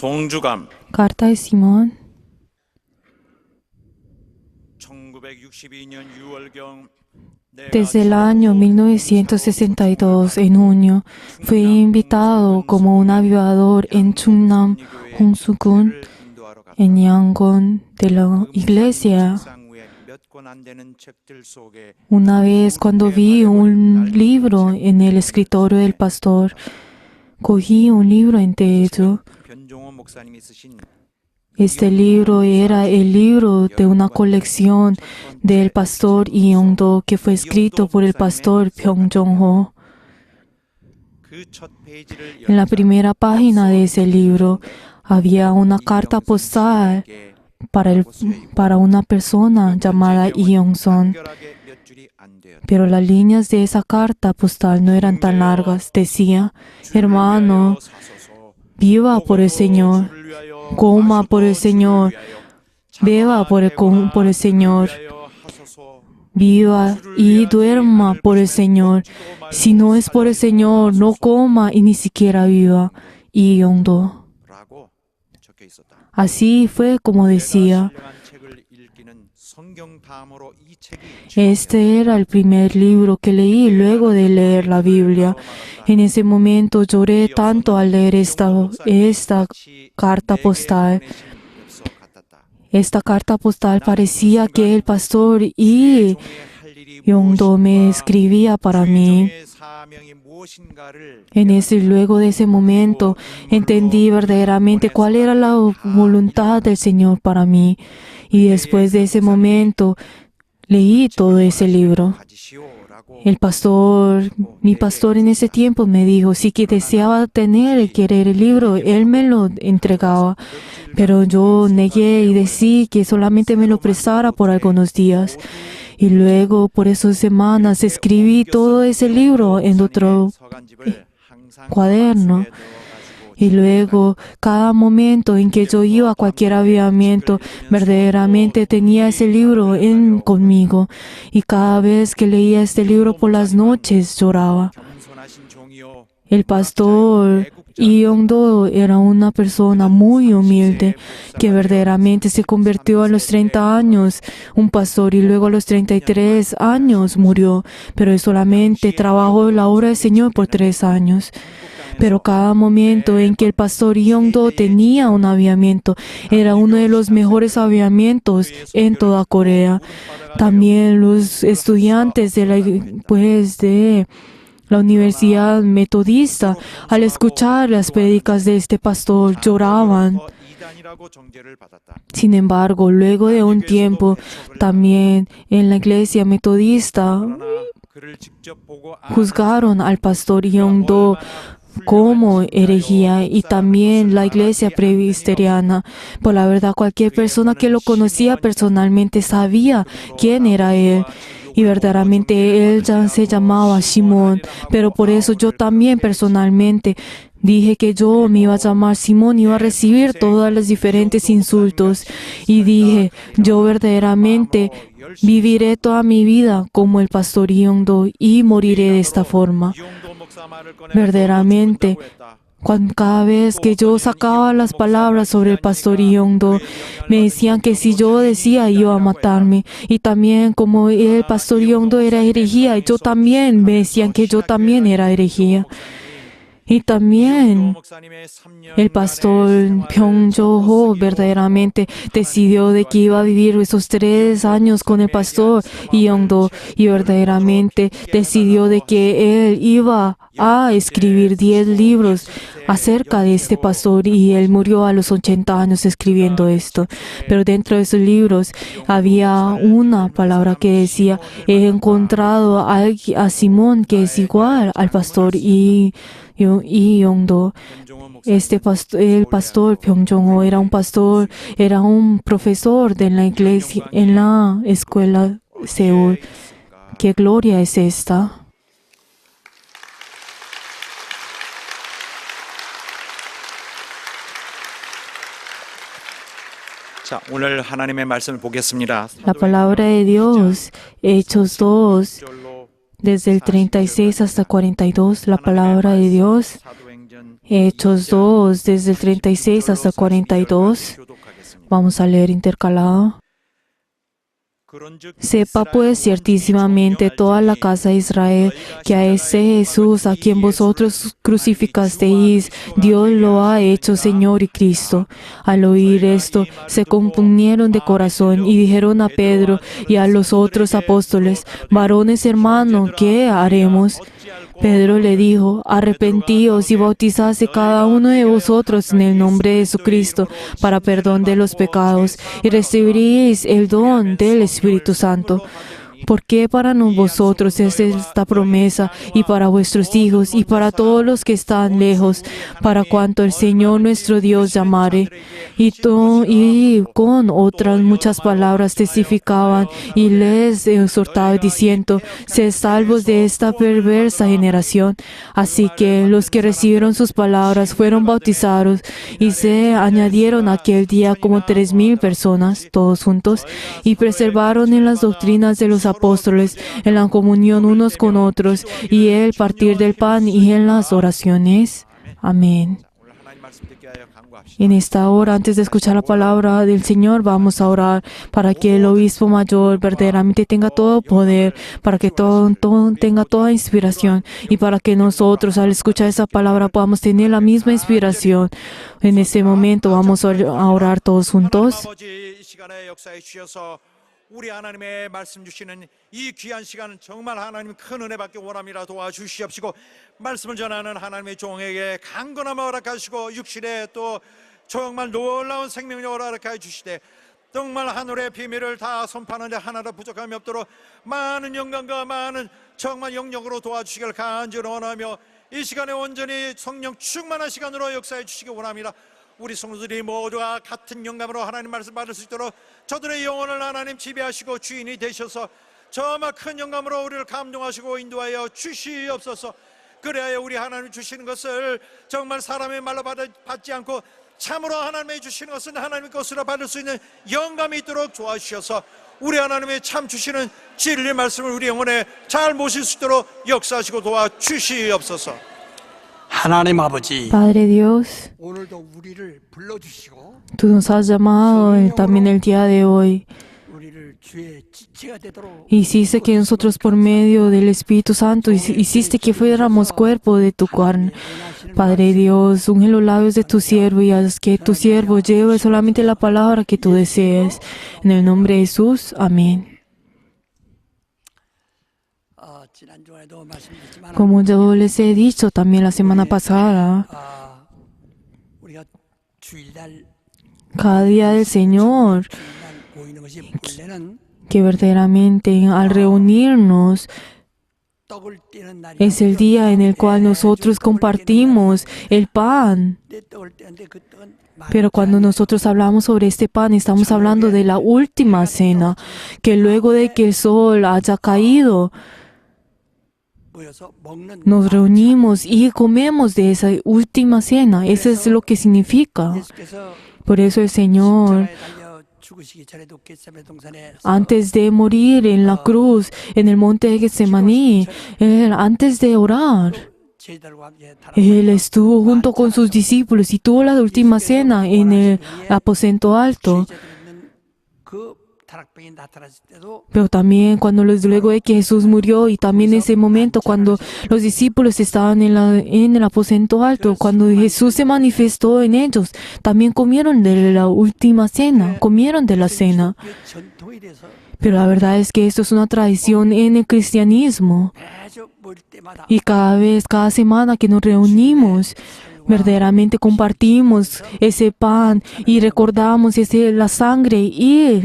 송주감 Carta de Simón. 1962년 6월경 Desde el año 1962, en junio, fui invitado como un avivador en Chungnam, Hongsu-gun, en Yangon, de la iglesia. Una vez cuando vi un libro en el escritorio del pastor, cogí un libro entre ellos. Este libro era el libro de una colección del pastor Iongdo que fue escrito por el pastor Byung Jong-ho. En la primera página de ese libro había una carta postal para una persona llamada Iong-son. Pero las líneas de esa carta postal no eran tan largas. Decía: hermano, viva por el Señor, coma por el Señor, beba por el Señor, viva y duerma por el Señor. Si no es por el Señor, no coma y ni siquiera viva. Iongdo. Así fue como decía. Este era el primer libro que leí luego de leer la Biblia. En ese momento lloré tanto al leer esta carta postal. Esta carta postal parecía que el pastor Iongdo me escribía para mí. Luego de ese momento, entendí verdaderamente cuál era la voluntad del Señor para mí. Y después de ese momento, leí todo ese libro. Mi pastor en ese tiempo me dijo, si que deseaba querer el libro, él me lo entregaba. Pero yo negué y decí que solamente me lo prestara por algunos días. Y luego, por esas semanas, escribí todo ese libro en otro cuaderno. Y luego, cada momento en que yo iba a cualquier avivamiento, verdaderamente tenía ese libro conmigo. Y cada vez que leía este libro por las noches, lloraba. El pastor Iongdo era una persona muy humilde, que verdaderamente se convirtió a los 30 años, un pastor, y luego a los 33 años murió. Pero él solamente trabajó en la obra del Señor por 3 años. Pero cada momento en que el pastor Iongdo tenía un avivamiento, era uno de los mejores avivamientos en toda Corea. También los estudiantes de la Universidad Metodista, al escuchar las prédicas de este pastor, lloraban. Sin embargo, luego de un tiempo, también en la Iglesia Metodista, juzgaron al pastor Iongdo como herejía, y también la iglesia presbiteriana. Por la verdad, cualquier persona que lo conocía personalmente sabía quién era él. Y verdaderamente él ya se llamaba Simón. Pero por eso yo también personalmente dije que yo me iba a llamar Simón, iba a recibir todos los diferentes insultos. Y dije, yo verdaderamente viviré toda mi vida como el pastor Iongdo y moriré de esta forma. Verdaderamente, cada vez que yo sacaba las palabras sobre el pastor Iongdo, me decían que si yo decía iba a matarme. Y también como el pastor Iongdo era herejía, yo también me decían que yo también era herejía. Y también el pastor Byung Jong-ho verdaderamente decidió de que iba a vivir esos 3 años con el pastor Iongdo, y verdaderamente decidió de que él iba a escribir 10 libros acerca de este pastor, y él murió a los 80 años escribiendo esto. Pero dentro de esos libros había una palabra que decía: he encontrado a Simón que es igual al pastor Iongdo. El pastor Byung Jong-ho era un pastor, era un profesor de la iglesia, en la escuela Seúl. ¿Qué gloria es esta? 자, 오늘 하나님의 말씀을 보겠습니다. La palabra de Dios, Hechos 2, desde el 36 hasta 42, la palabra de Dios Hechos 2, desde el 36 hasta el 42. Vamos a leer intercalado. Sepa pues ciertísimamente toda la casa de Israel que a ese Jesús a quien vosotros crucificasteis, Dios lo ha hecho Señor y Cristo. Al oír esto, se compungieron de corazón y dijeron a Pedro y a los otros apóstoles: varones hermanos, ¿qué haremos? Pedro le dijo: arrepentíos y bautizadse cada uno de vosotros en el nombre de Jesucristo para perdón de los pecados y recibiréis el don del Espíritu Santo. Porque para vosotros es esta promesa, y para vuestros hijos, y para todos los que están lejos, para cuanto el Señor nuestro Dios llamare. Y con otras muchas palabras testificaban y les exhortaban diciendo: sed salvos de esta perversa generación. Así que los que recibieron sus palabras fueron bautizados, y se añadieron aquel día como 3,000 personas, todos juntos, y perseveraron en las doctrinas de los apóstoles, en la comunión unos con otros, y el partir del pan y en las oraciones. Amén. En esta hora, antes de escuchar la palabra del Señor, vamos a orar para que el obispo mayor verdaderamente tenga todo poder, para que todo tenga toda inspiración, y para que nosotros al escuchar esa palabra podamos tener la misma inspiración. En este momento vamos a orar todos juntos. 우리 하나님의 말씀 주시는 이 귀한 시간은 정말 하나님 큰 은혜 받기 원합니다. 도와주시옵시고 말씀을 전하는 하나님의 종에게 강건함을 허락하시고 육신에 또 정말 놀라운 생명력을 허락해 주시되 정말 하늘의 비밀을 다 선포하는데 하나도 부족함이 없도록 많은 영광과 많은 정말 영역으로 도와주시길 간절히 원하며 이 시간에 온전히 성령 충만한 시간으로 역사해 주시기 원합니다. 우리 성도들이 모두가 같은 영감으로 하나님 말씀 받을 수 있도록 저들의 영혼을 하나님 지배하시고 주인이 되셔서 정말 큰 영감으로 우리를 감동하시고 인도하여 주시옵소서. 그래야 우리 하나님 주시는 것을 정말 사람의 말로 받지 않고 참으로 하나님이 주시는 것은 하나님의 것으로 받을 수 있는 영감이 있도록 도와주셔서 우리 하나님의 참 주시는 진리 말씀을 우리 영혼에 잘 모실 수 있도록 역사하시고 도와주시옵소서. 하나님 아버지, Padre Dios, 오늘도 우리를 불러주시고 tú nos has llamado también el día de hoy. 우리를 주의 지체가 되도록 Hiciste que nosotros por medio del Espíritu Santo hiciste que fuéramos cuerpo de tu carne. Padre Dios, unge los labios de tu siervo y haz que tu siervo lleve solamente la palabra que tú desees. En el nombre de Jesús, amén. 지난주에도 말씀드렸지만 Como yo les he dicho también la semana pasada, 우리가 주일날 cada día del Señor, 모이는 것이 본래는 que verdaderamente al reunirnos 떡을 떼는 날이 es el día en el cual nosotros compartimos el pan. 내 떡을 떼는데 그 떡은 Pero cuando nosotros hablamos sobre este pan, estamos hablando de la última cena, que luego de que el sol haya caído, 모여서 먹는 nos reunimos y comemos de esa última cena. Eso es lo que significa. 예수께서 Por eso el Señor, 십자가에 달려 죽으시기 전에도 겟세마네 동산에 antes de morir en la cruz, en el monte de Getsemaní, antes de orar, 제자들과 함께 Él estuvo junto con sus discípulos y tuvo la última cena en el aposento alto. 있는 그 다락방에 나타났을 때도 Pero también luego de que Jesús murió, y también en ese momento cuando los discípulos estaban en el aposento alto, cuando Jesús se manifestó en ellos, también comieron de la última cena, comieron de la cena. 그 전통이 돼서 Pero la verdad es que esto es una tradición en el cristianismo. 매주 모일 때마다 Y cada semana que nos reunimos, verdaderamente compartimos ese pan y recordamos la sangre y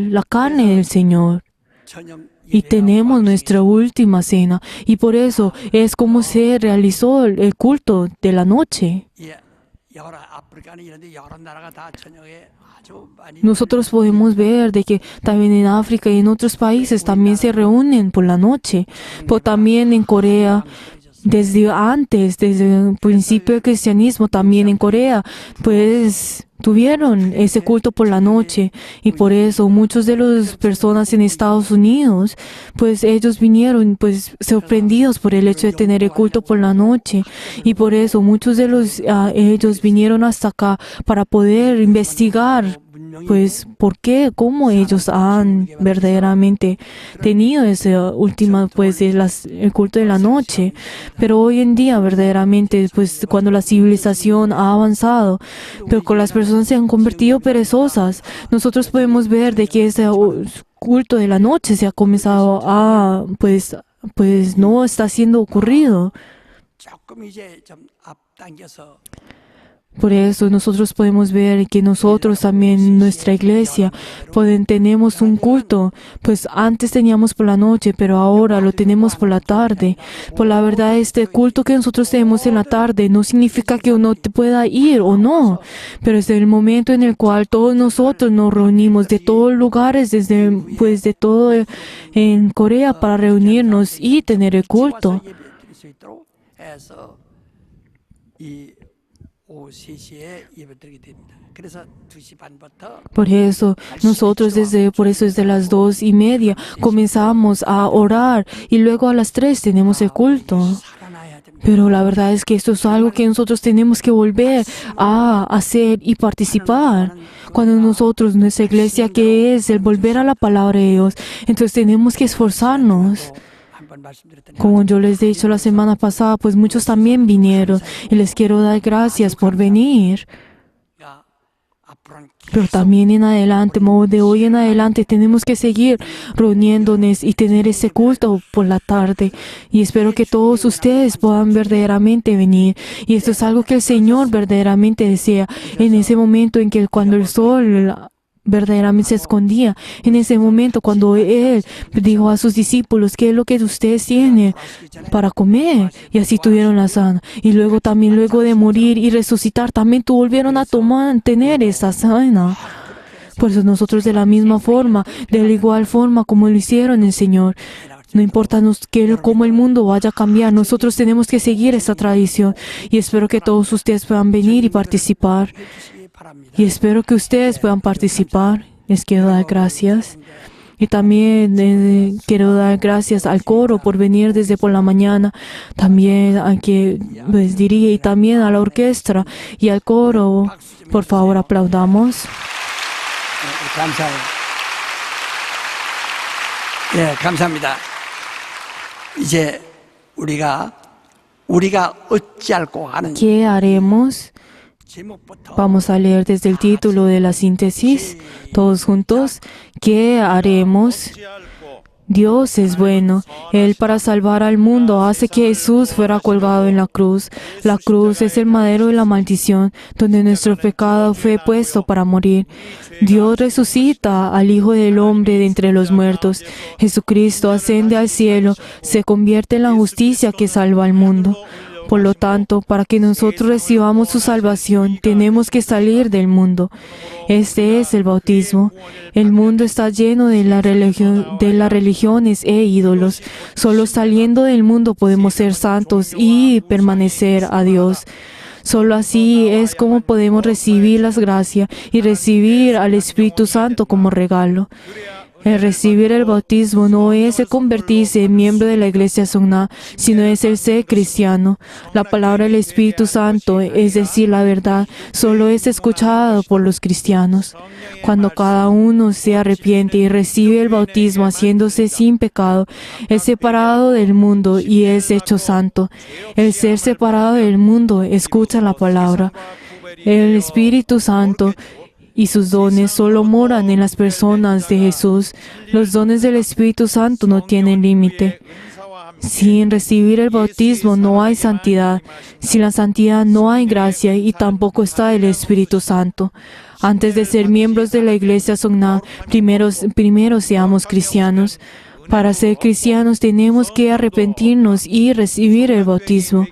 la carne del Señor. 전염 Y tenemos nuestra última cena. Y por eso es como se realizó el culto de la noche. 여러 아프리카는 이런데 여러 나라가 다 저녁에 아주 많이 Nosotros podemos ver de que también en África y en otros países también se reúnen por la noche. Pero también en Corea desde antes, desde el principio del cristianismo, también en Corea, pues tuvieron ese culto por la noche y por eso muchos de las personas en Estados Unidos, pues ellos vinieron pues sorprendidos por el hecho de tener el culto por la noche y por eso muchos de ellos vinieron hasta acá para poder investigar pues por qué, cómo ellos han verdaderamente tenido esa última pues el culto de la noche. Pero hoy en día verdaderamente pues cuando la civilización ha avanzado, pero con las personas se han convertido perezosas, nosotros podemos ver de que ese culto de la noche se ha comenzado a pues no está siendo ocurrido. 조금 이제 좀 앞당겨서 Por eso nosotros podemos ver que nosotros también en nuestra iglesia tenemos un culto, pues antes teníamos por la noche, pero ahora lo tenemos por la tarde. Por la verdad, este culto que nosotros tenemos en la tarde no significa que uno pueda ir o no, pero es el momento en el cual todos nosotros nos reunimos de todos lugares, desde pues de todo en Corea para reunirnos y tener el culto. 예배 드릴 수 있도록 해서 이 오후 3시에 예배 드리게 됩니다. 그래서 2시 반부터 Por eso nosotros por eso desde las 2:30 comenzamos a orar y luego a las 3 tenemos el culto. 살아나야 됩니다. Pero la verdad es que esto es algo que nosotros tenemos que volver a hacer y participar. Cuando nosotros, nuestra iglesia, que es el volver a la palabra de Dios, entonces tenemos que esforzarnos. 한번 말씀드렸더니 Como yo les he dicho la semana pasada, pues muchos también vinieron y les quiero dar gracias por venir. 우리가 앞으로는 Pero también en adelante, de hoy en adelante, tenemos que seguir reuniéndonos y tener ese culto por la tarde. Y espero que todos ustedes puedan verdaderamente venir. Y esto es algo que el Señor verdaderamente desea. En ese momento en que cuando el sol verdaderamente se escondía, en ese momento cuando Él dijo a sus discípulos, ¿qué es lo que ustedes tienen para comer? Y así tuvieron la sana. Y luego también, luego de morir y resucitar, también volvieron a tener esa sana. Por eso nosotros de la misma forma, de la igual forma como lo hicieron el Señor, no importa cómo el mundo vaya a cambiar, nosotros tenemos que seguir esa tradición. Y espero que todos ustedes puedan venir y participar. 해주시기 바랍니다. Y espero que ustedes puedan participar. Les quiero dar gracias. Y también quiero dar gracias al coro por venir desde por la mañana. También a que les diría, y también a la orquesta y al coro. Por favor, aplaudamos. 감사해요. 예, 감사합니다. 이제 우리가 어찌할꼬 하는 ¿Qué haremos? 제목부터 Vamos a leer desde el título de la síntesis, todos juntos. ¿Qué haremos? Dios es bueno. Él para salvar al mundo hace que Jesús fuera colgado en la cruz. La cruz es el madero de la maldición, donde nuestro pecado fue puesto para morir. Dios resucita al Hijo del Hombre de entre los muertos. Jesucristo asciende al cielo, se convierte en la justicia que salva al mundo. Por lo tanto, para que nosotros recibamos su salvación, tenemos que salir del mundo. Este es el bautismo. El mundo está lleno de las religiones e ídolos. Solo saliendo del mundo podemos ser santos y permanecer a Dios. Solo así es como podemos recibir las gracias y recibir al Espíritu Santo como regalo. El recibir el bautismo no es el convertirse en miembro de la Iglesia Songna, sino es el ser cristiano. La palabra del Espíritu Santo, es decir, la verdad, solo es escuchada por los cristianos. Cuando cada uno se arrepiente y recibe el bautismo haciéndose sin pecado, es separado del mundo y es hecho santo. El ser separado del mundo escucha la palabra. El Espíritu Santo y sus dones solo moran en las personas de Jesús. Los dones del Espíritu Santo no tienen límite. Sin recibir el bautismo no hay santidad. Sin la santidad no hay gracia y tampoco está el Espíritu Santo. Antes de ser miembros de la Iglesia Songna, primero seamos cristianos. Para ser cristianos tenemos que arrepentirnos y recibir el bautismo.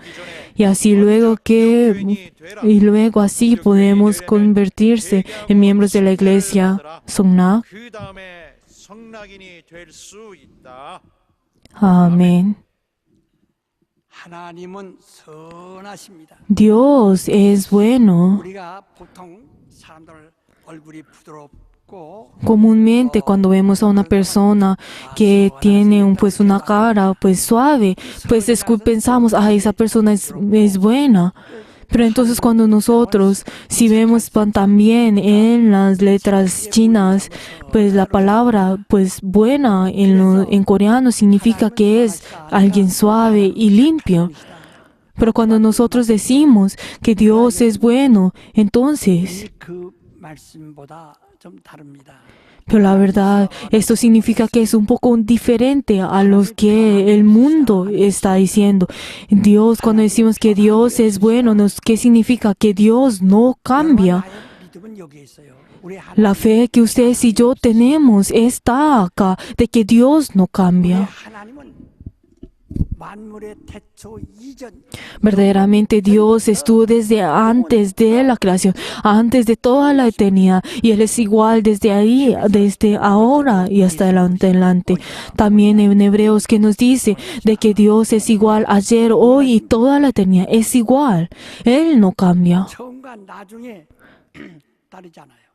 Y luego así podemos convertirse en miembros de la Iglesia Songna. Amén. 하나님은 선하십니다. Dios es bueno. 우리가 보통 사람들 얼굴이 부드럽고 Comúnmente cuando vemos a una persona que tiene pues una cara pues suave, pues pensamos, ah, esa persona es buena. Pero entonces cuando nosotros, si vemos también en las letras chinas, pues la palabra pues buena en coreano significa que es alguien suave y limpio. Pero cuando nosotros decimos que Dios es bueno, entonces, 그 말씀보다 좀 다릅니다. pero la verdad, esto significa que es un poco diferente a lo que el mundo está diciendo. Dios, cuando decimos que Dios es bueno, ¿qué significa? Que Dios no cambia. 믿음은 여기에 있어요. 우리 La fe que ustedes y yo tenemos está acá, de que Dios no cambia. 하나님은 만물의 태초 이전 Verdaderamente Dios estuvo desde antes de la creación, antes de toda la eternidad, y Él es igual desde ahí, desde ahora y hasta adelante. También en Hebreos que nos dice de que Dios es igual ayer, hoy y toda la eternidad, es igual. Él no cambia. 처음과 나중에 다르지 않아요.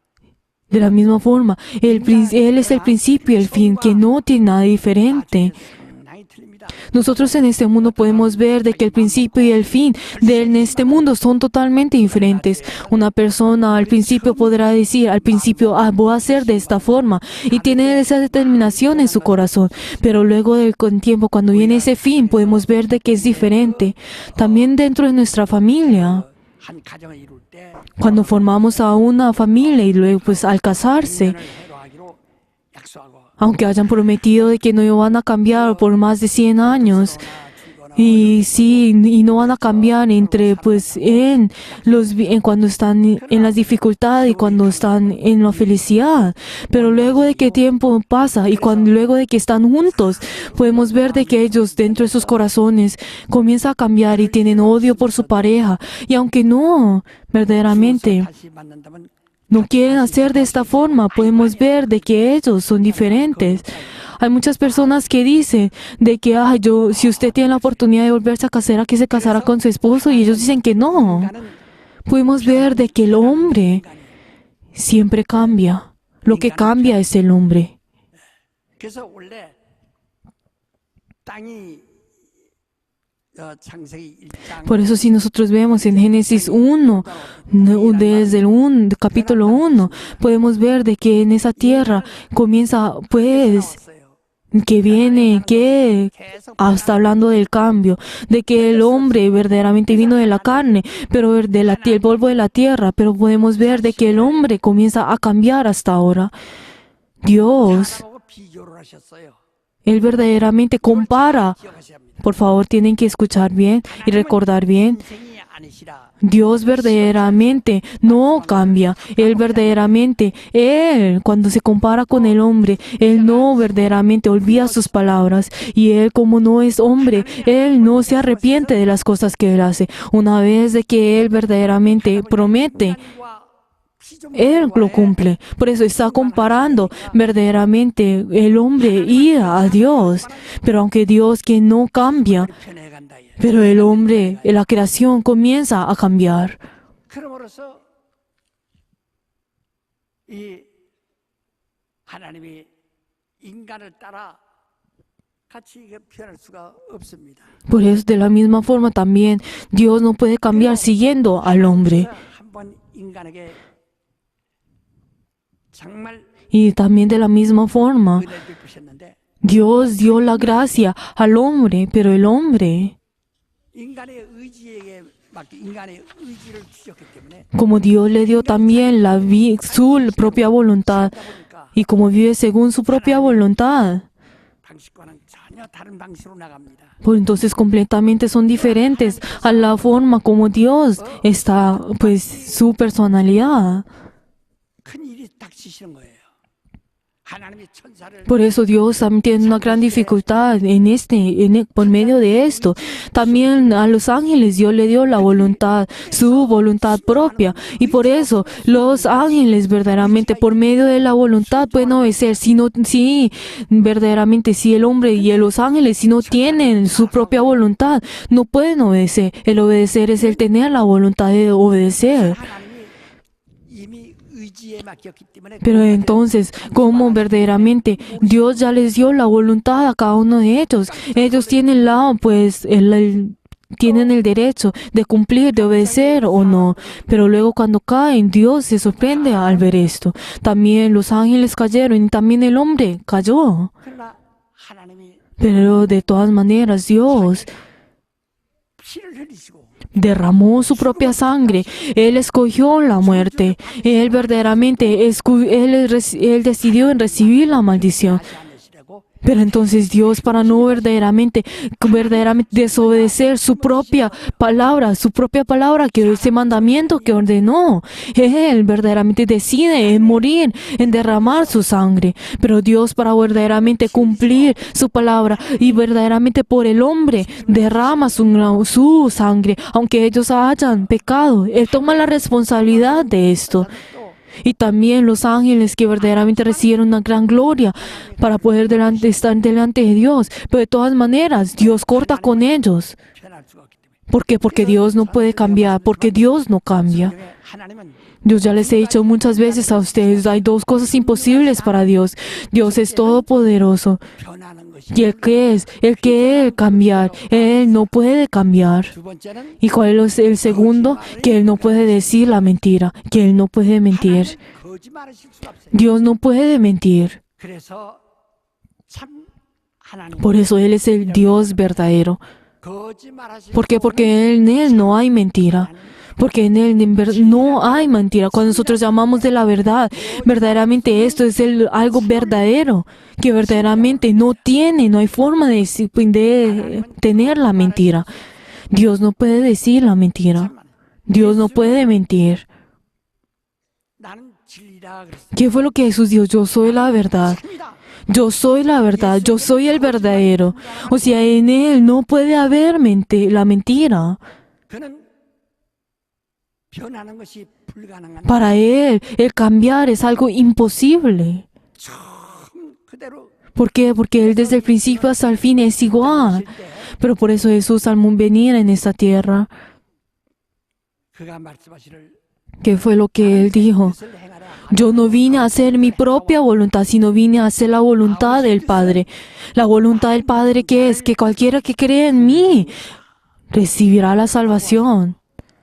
De la misma forma, Él es el principio y el fin, que no tiene nada diferente. 상당히 틀립니다. Nosotros en este mundo podemos ver de que el principio y el fin de este mundo son totalmente diferentes. Una persona al principio podrá decir, al principio, voy a hacer de esta forma, y tiene esa determinación en su corazón. Pero luego con tiempo, cuando viene ese fin, podemos ver de que es diferente. También dentro de nuestra familia, 한 가정을 이룰 때 cuando formamos a una familia y luego pues al casarse, 새로 하기로 약속하고 aunque hayan prometido de que no van a cambiar por más de 100 años, y sí, y no van a cambiar entre pues cuando están en las dificultades y cuando están en la felicidad. Pero luego de que tiempo pasa y luego de que están juntos, podemos ver de que ellos dentro de sus corazones comienzan a cambiar y tienen odio por su pareja. Y aunque no, verdaderamente 다시 만난다면 no quieren hacer de esta forma, podemos ver de que ellos son diferentes. Hay muchas personas que dicen de que si usted tiene la oportunidad de volverse a casar, que se casara con su esposo, y ellos dicen que no. Podemos ver de que el hombre siempre cambia. Lo que cambia es el hombre. 그래서 원래 땅이 창세기 1장 Por eso si nosotros vemos en Génesis 1, desde el capítulo 1, podemos ver de que en esa tierra comienza pues está hablando del cambio, de que el hombre verdaderamente vino de la carne, pero el polvo de la tierra, pero podemos ver de que el hombre comienza a cambiar hasta ahora. Dios, 하나님하고 비교를 하셨어요. Él verdaderamente compara. 기억하셔야 합니다. Por favor, tienen que escuchar bien y recordar bien. 인생이 아니시라. Dios verdaderamente no cambia. Él verdaderamente, cuando se compara con el hombre, Él no verdaderamente olvida sus palabras. Y Él, como no es hombre, Él no se arrepiente de las cosas que Él hace. Una vez de que Él verdaderamente promete, Él lo cumple. Por eso está comparando verdaderamente el hombre y a Dios. Pero aunque Dios que no cambia, 변해간다. pero el hombre, la creación comienza a cambiar. 그러므로서 이 하나님이 인간을 따라 같이 변할 수가 없습니다. Por eso, de la misma forma también, Dios no puede cambiar siguiendo al hombre. 한번 인간에게 정말 Y también de la misma forma, 은혜를 베푸셨는데 Dios dio la gracia al hombre, pero el hombre, 인간의 의지에게 맞게 인간의 의지를 주셨기 때문에 como Dios le dio también su propia voluntad, 그러다 보니까 y como vive según su propia voluntad, 방식과는 전혀 다른 방식으로 나갑니다. pues entonces completamente son diferentes a la forma como Dios está, pues su personalidad. 큰 일이 닥치시는 거예요. 하나님의 천사를 Por eso Dios también tiene una gran dificultad por medio de esto. También a los ángeles Dios le dio la voluntad, su voluntad propia. Y por eso los ángeles verdaderamente por medio de la voluntad pueden obedecer. Si verdaderamente si el hombre y los ángeles si no tienen su propia voluntad, no pueden obedecer. El obedecer es el tener la voluntad de obedecer. 하나님이 이미 의지에 맡겼기 때문에 Pero entonces, ¿cómo verdaderamente Dios ya les dio la voluntad a cada uno de ellos? Ellos tienen tienen el derecho de cumplir, de obedecer o no. Pero luego cuando caen, Dios se sorprende al ver esto. También los ángeles cayeron y también el hombre cayó. 그러나 하나님이 Pero de todas maneras, Dios 피를 흘리시고 derramó su propia sangre. Él escogió la muerte. Él verdaderamente, él decidió en recibir la maldición. 하지 않으시라고 Pero entonces Dios, para no verdaderamente desobedecer su propia palabra, que ese mandamiento que ordenó, Él verdaderamente decide en morir, en derramar su sangre. Pero Dios, para verdaderamente cumplir su palabra y verdaderamente por el hombre, derrama su sangre, aunque ellos hayan pecado. Él toma la responsabilidad de esto. Y también los ángeles que verdaderamente recibieron una gran gloria para poder estar delante de Dios. Pero de todas maneras, Dios corta con ellos. 변할 수가 없기 때문에 ¿Por qué? Porque Dios no puede cambiar, porque Dios no cambia. 하나님은 Dios ya les he dicho muchas veces a ustedes, hay dos cosas imposibles para Dios. Dios es todopoderoso. 변하는 것이 Y el que es, el que Él cambiar, Él no puede cambiar. 두 번째는 ¿Y cuál es el segundo? Que Él no puede decir la mentira, que Él no puede mentir. 거짓말하실 수가 없어요. Dios no puede mentir. 그래서 참 하나님 Por eso Él es el Dios verdadero. 거짓말하실 ¿Por qué? Porque en Él no hay mentira. Porque en Él no hay mentira. Cuando nosotros llamamos de la verdad, verdaderamente esto es algo verdadero. Que verdaderamente no hay forma de tener la mentira. Dios no puede decir la mentira. Dios no puede mentir. 나는 진리라 그랬어요. ¿Qué fue lo que Jesús dijo? Yo soy la verdad. 참이다. Yo soy la verdad. Yo soy el verdadero. O sea, en Él no puede haber la mentira. 그는 변하는 것이 불가능한 Para Él, el cambiar es algo imposible. 처음 그대로 ¿Por qué? Porque Él desde el principio hasta el fin es igual. 오실 때 Pero por eso Jesús al venir en esta tierra, 그가 말씀하시를 ¿qué fue lo que Él dijo? 뜻을 행하라. Yo no vine a hacer mi propia voluntad, sino vine a hacer la voluntad del Padre. La voluntad del Padre que es que cualquiera que cree en mí recibirá la salvación.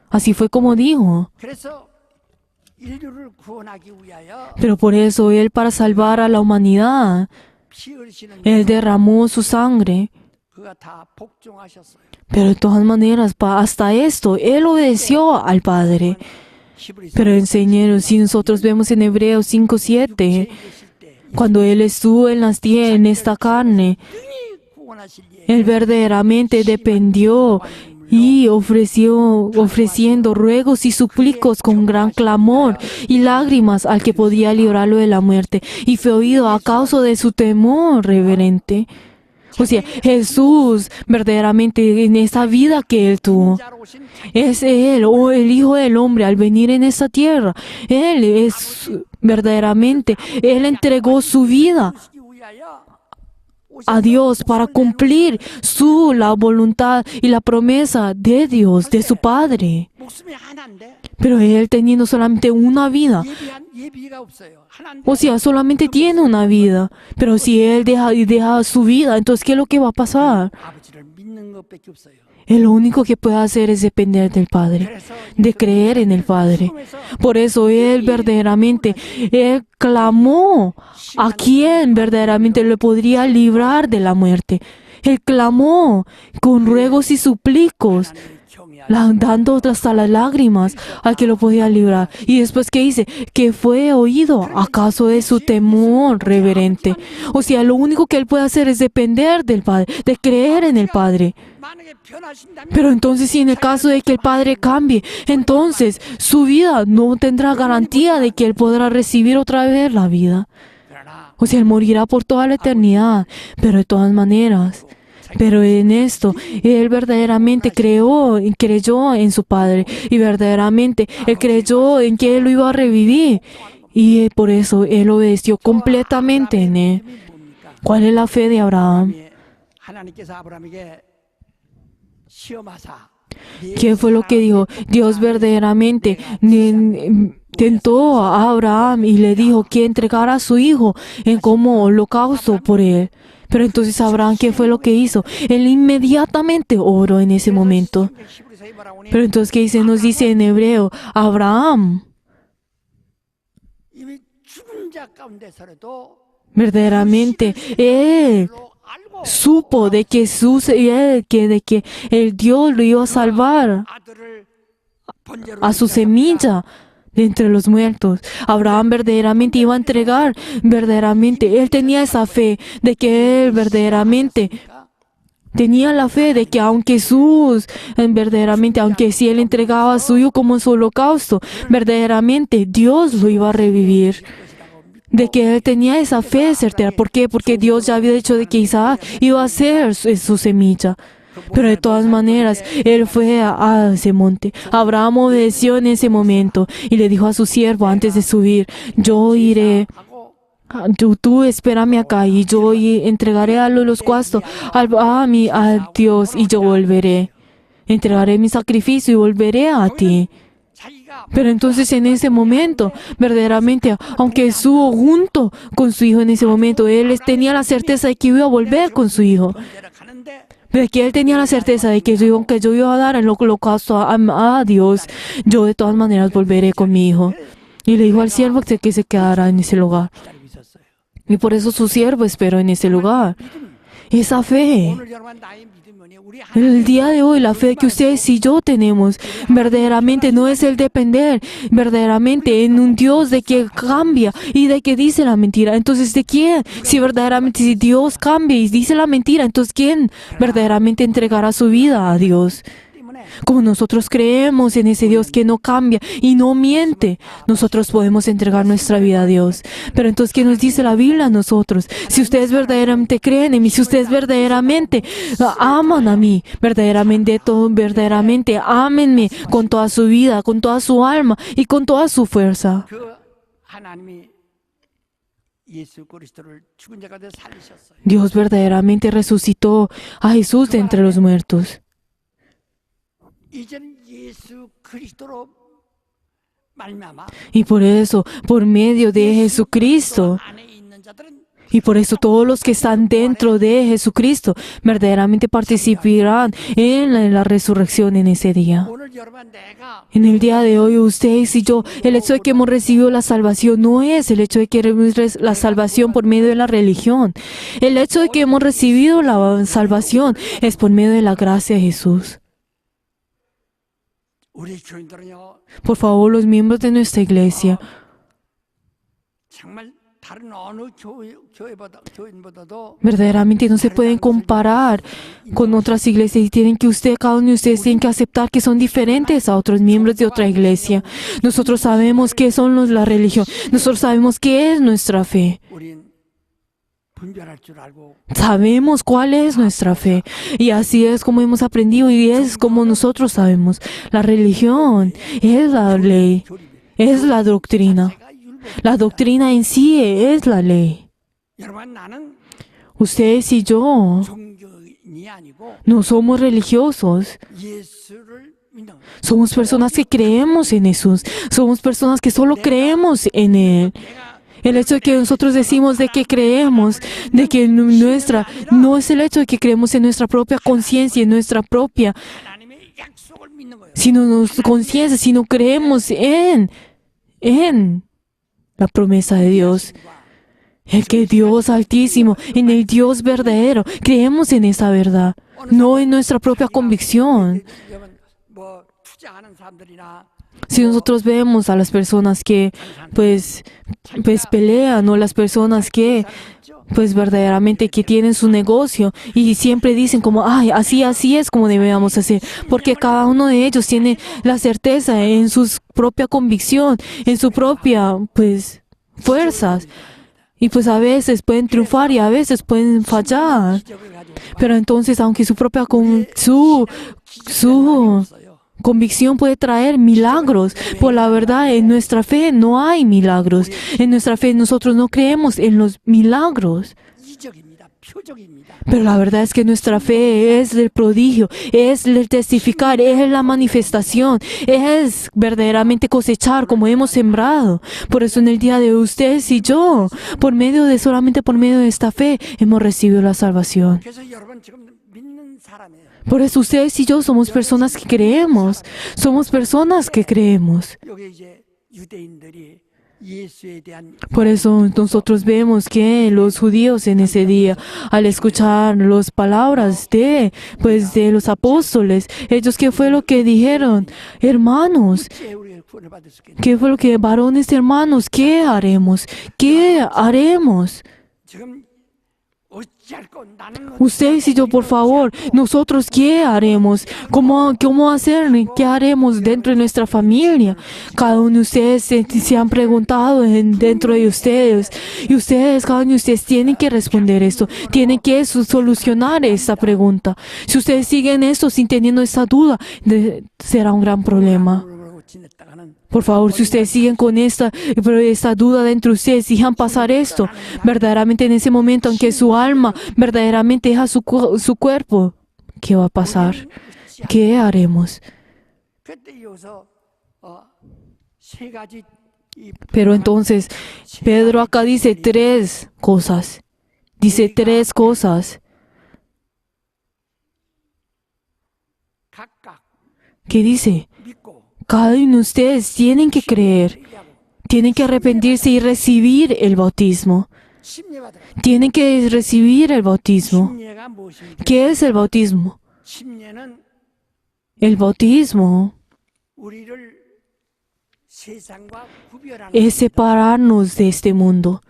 Así fue como dijo. 그래서 인류를 구원하기 위하여 Pero por eso Él, para salvar a la humanidad, 피 흘리시는 Él derramó su sangre. 그가 다 복종하셨어요. Pero de todas maneras, hasta esto, Él obedeció al Padre. 히브리서 Pero enseñaron, si nosotros vemos en Hebreos 5:7, 계실 때 cuando Él estuvo en esta carne, 구원하실 예 Él verdaderamente dependió y ofreciendo ruegos y suplicos con gran clamor y lágrimas al que podía librarlo de la muerte, y fue oído a causa de su temor reverente. O sea, Jesús verdaderamente en esa vida que Él tuvo, 자로 오신 es Él, o el Hijo del Hombre, al venir en esta tierra. Él es verdaderamente, Él entregó su vida 자기 위하여 a Dios para cumplir la voluntad y la promesa de Dios, de su Padre. 목숨이 하나인데 Pero Él teniendo solamente una vida, 예비가 없어요. 하나인데 o sea, solamente tiene una vida. Pero si Él deja su vida, entonces ¿qué es lo que va a pasar? 아버지를 믿는 것밖에 없어요. Él lo único que puede hacer es depender del Padre, 그래서 de creer en el Padre. Por eso Él verdaderamente, Él clamó a quien verdaderamente le podría librar de la muerte. Él clamó con ruegos y suplicos, 하나님을 경외하여 dando hasta las lágrimas al que lo podía librar. Y después, ¿qué dice? Que fue oído acaso de su temor reverente. O sea, lo único que Él puede hacer es depender del Padre, de creer en el Padre. 만약에 변하신다면 Pero entonces, si en el caso de que el Padre cambie, entonces su vida no tendrá garantía de que Él podrá recibir otra vez la vida. 그러나 O sea, Él morirá por toda la eternidad, pero de todas maneras. Pero en esto, Él verdaderamente creyó en su Padre y verdaderamente Él creyó en que Él lo iba a revivir y por eso Él obedeció completamente en Él. ¿Cuál es la fe de Abraham? 하나님께서 아브라함에게 시험하사 ¿Qué fue lo que dijo? Dios verdaderamente tentó a Abraham y le dijo que entregara a su hijo en como holocausto por él. Pero entonces Abraham, ¿qué fue lo que hizo? Él inmediatamente oró en ese momento. Pero entonces, ¿qué dice? Nos dice en hebreo, Abraham 이미 죽은 자 가운데서라도 verdaderamente, él supo de que el Dios lo iba a salvar 아들을 번제로 a su semilla de entre los muertos. Abraham verdaderamente iba a entregar, verdaderamente, él tenía esa fe de que él verdaderamente tenía la fe de que aunque verdaderamente, aunque si él entregaba a su hijo como su holocausto, verdaderamente Dios lo iba a revivir. De que él tenía esa fe certera. ¿Por qué? Porque Dios ya había dicho de que Isaac iba a ser su semilla. Pero de todas maneras, él fue a ese monte. Abraham obedeció en ese momento y le dijo a su siervo antes de subir, yo iré, tú espérame acá y yo entregaré al holocausto a Dios y yo volveré. Entregaré mi sacrificio y volveré a ti. Pero entonces en ese momento, verdaderamente, aunque estuvo junto con su hijo en ese momento, él tenía la certeza de que iba a volver con su hijo. De que él tenía la certeza de que aunque yo iba a dar el holocausto a Dios, yo de todas maneras volveré con mi hijo. Y le dijo al siervo que se quedara en ese lugar. Y por eso su siervo esperó en ese lugar. Esa fe. El día de hoy, la fe que ustedes y yo tenemos, verdaderamente no es el depender, verdaderamente en un Dios de que cambia y de que dice la mentira. Entonces, ¿de quién? Si verdaderamente si Dios cambia y dice la mentira, entonces ¿quién verdaderamente entregará su vida a Dios? Como nosotros creemos en ese Dios que no cambia y no miente, nosotros podemos entregar nuestra vida a Dios. Pero entonces, ¿qué nos dice la Biblia a nosotros? Si ustedes verdaderamente creen en mí, si ustedes verdaderamente aman a mí, verdaderamente ámenme con toda su vida, con toda su alma y con toda su fuerza. 그 하나님이 예수 그리스도를 죽은 자 가운데 살리셨어요. Dios verdaderamente resucitó a Jesús de entre los muertos. 이제는 예수 그리스도로 말미암아 Y por eso, por medio de Jesucristo, 안에 있는 자들은 y por eso todos los que están dentro de Jesucristo verdaderamente participarán en la resurrección en ese día. 오늘 여러분 내가 En el día de hoy, ustedes y yo, el hecho de que hemos recibido la salvación no es el hecho de que recibimos la salvación por medio de la religión. El hecho de que hemos recibido la salvación es por medio de la gracia de Jesús. 우리 교인들은요 Por favor, los miembros de nuestra iglesia, 정말 다른 어느 교인보다도 verdaderamente no se pueden comparar con otras iglesias y cada uno de ustedes tienen que aceptar que son diferentes a otros miembros de otra iglesia. Nosotros sabemos qué son la religión, nosotros sabemos qué es nuestra fe. 우린 분별할 줄 알고 Sabemos cuál es nuestra fe y así es como hemos aprendido y es como nosotros sabemos. La religión es la ley, es la doctrina. La doctrina en sí es la ley. 여러분 나는 Ustedes y yo 종교인이 아니고 no somos religiosos. 예수를 믿는 Somos personas que creemos en Jesús. Somos personas que solo creemos en Él. El hecho de que nosotros decimos de que creemos, de que no es el hecho de que creemos en nuestra propia conciencia, en nuestra propia, 하나님의 약속을 믿는 거예요. sino nuestra conciencia, sino creemos en la promesa de Dios. El que Dios altísimo, en el Dios verdadero, creemos en esa verdad, no en nuestra propia convicción. 여러분 뭐 투자하는 사람들이나 Si nosotros vemos a las personas que pues pelean o las personas que pues verdaderamente que tienen su negocio y siempre dicen como, ay, así es como debemos hacer, porque cada uno de ellos tiene la certeza en su propia convicción, en su propia pues fuerzas. Y pues a veces pueden triunfar y a veces pueden fallar. 기적을 가지고 Pero entonces, aunque su propia 없어요. convicción puede traer milagros, por la verdad, en nuestra fe no hay milagros. En nuestra fe nosotros no creemos en los milagros. 이적입니다. 표적입니다. Pero la verdad es que nuestra fe es el prodigio, es el testificar, es la manifestación, es verdaderamente cosechar como hemos sembrado. Por eso en el día de ustedes y yo, solamente por medio de esta fe, hemos recibido la salvación. 그래서 여러분 지금 믿는 사람이에요. Por eso ustedes y yo somos personas que creemos. Somos personas que creemos. 여기 이제 유대인들이 예수에 대한 Por eso nosotros vemos que los judíos en ese día, al escuchar las palabras de los apóstoles, ellos, ¿qué fue lo que dijeron? Hermanos, 어찌 우리가 구원을 받을 수 있겠냐? ¿qué fue lo que, varones hermanos, qué haremos? ¿Qué haremos? 지금 어찌할 건 나는 Ustedes y yo, por favor, nosotros, ¿qué haremos? ¿Cómo hacer? ¿Qué haremos dentro de nuestra familia? Cada uno de ustedes se han preguntado dentro de ustedes. Y ustedes, cada uno de ustedes, tienen que responder esto. Tienen que solucionar esta pregunta. Si ustedes siguen esto sin teniendo esta duda, será un gran problema. 모르고 지냈다가는 Por favor, si ustedes siguen con esta duda dentro de ustedes, dejan pasar esto, verdaderamente en ese momento, aunque su alma verdaderamente deja su cuerpo, ¿qué va a pasar? ¿Qué haremos? 그때 이어서 세 가지 이 Pero entonces, Pedro acá dice tres cosas. Dice tres cosas. 각각 ¿Qué dice? 믿고 Cada uno de ustedes tienen que creer, tienen que arrepentirse y recibir el bautismo. 침례받으라. Tienen que recibir el bautismo. 침례가 무엇입니까? ¿Qué es el bautismo? 침례는 El bautismo 우리를 세상과 구별하는 es separarnos de este mundo.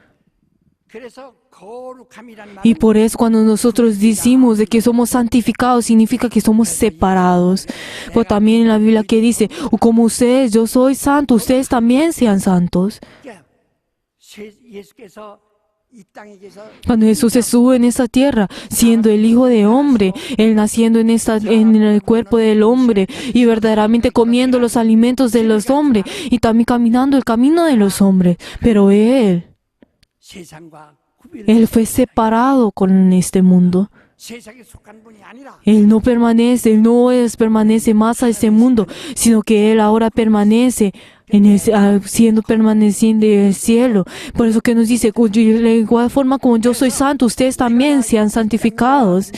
그래서 거룩함이란 Y 말은 por eso cuando nosotros decimos de que somos santificados, significa que somos separados. Pero también en la Biblia que dice, como ustedes, yo soy santo, ustedes también sean santos. 예수께서 이 땅에서 Cuando Jesús se sube en esta tierra, siendo el Hijo de hombre, Él naciendo en el cuerpo del hombre y verdaderamente comiendo los alimentos de los hombres y también caminando el camino de los hombres. Pero 세상과 Él fue separado con este mundo. 세상에 속한 분이 아니라 Él no permanece más a este mundo, sino que Él ahora permanece siendo permaneciente en el cielo. Por eso que nos dice, de igual forma como yo soy santo, ustedes también sean santificados.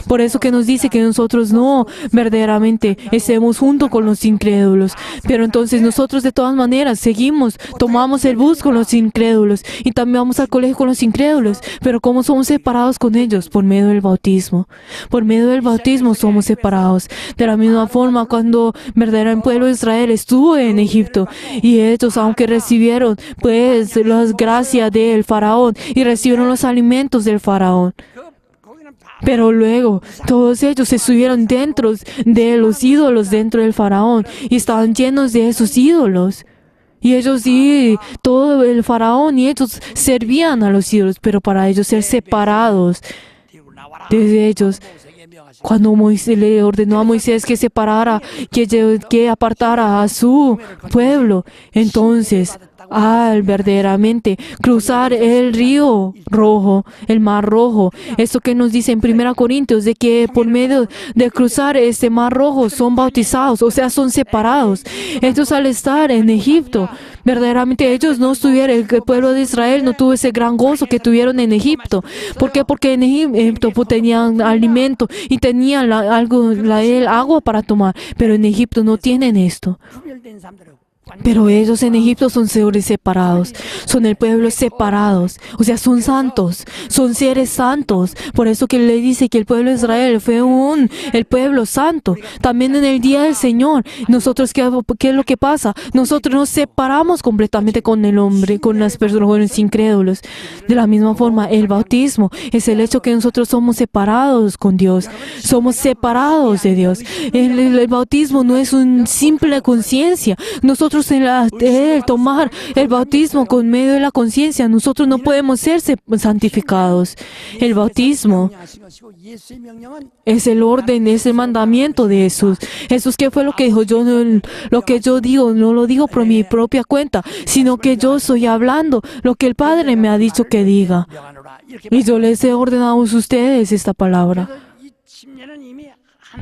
Por eso que nos dice que nosotros no verdaderamente estemos junto con los incrédulos. Pero entonces nosotros de todas maneras seguimos, tomamos el bus con los incrédulos y también vamos al colegio con los incrédulos. Pero ¿cómo somos separados con ellos? Por medio del bautismo. Por medio del bautismo somos separados. De la misma forma cuando verdaderamente el pueblo de Israel estuvo en Egipto, y ellos, aunque recibieron pues las gracias del faraón y recibieron los alimentos del faraón, 거기는 다 pero luego todos ellos se subieron dentro de los ídolos dentro del faraón y estaban llenos de esos ídolos. Y ellos y todo el faraón y ellos servían a los ídolos, pero para ellos ser separados 뒤로 나와라. de ellos. 모세에게 명하시고 Cuando Moisés le ordenó a Moisés que separara, que apartara a su pueblo, entonces, al verdaderamente cruzar el río rojo, el mar rojo, esto que nos dice en 1 Corintios, de que por medio de cruzar este mar rojo son bautizados, o sea, son separados. Ellos al estar en Egipto, verdaderamente ellos no estuvieron, el pueblo de Israel no tuvo ese gran gozo que tuvieron en Egipto. ¿Por qué? Porque en Egipto tenían alimento y tenían agua para tomar, pero en Egipto no tienen esto. 구별된 사람들은 Pero ellos en Egipto son seres separados, son el pueblo separados, o sea, son santos, son seres santos. Por eso que le dice que el pueblo de Israel fue el pueblo santo. También en el día del Señor, nosotros, ¿qué es lo que pasa? Nosotros nos separamos completamente con el hombre, con las personas, con los incrédulos. De la misma forma, el bautismo es el hecho que nosotros somos separados con Dios, somos separados de Dios. El bautismo no es una simple conciencia. Nosotros nosotros el tomar el bautismo con medio de la conciencia, nosotros no podemos ser santificados. El bautismo es el orden, es el mandamiento de Jesús. Jesús, ¿qué fue lo que dijo? Lo que yo digo, no lo digo por mi propia cuenta, sino que yo estoy hablando lo que el Padre me ha dicho que diga. Y yo les he ordenado a ustedes esta palabra.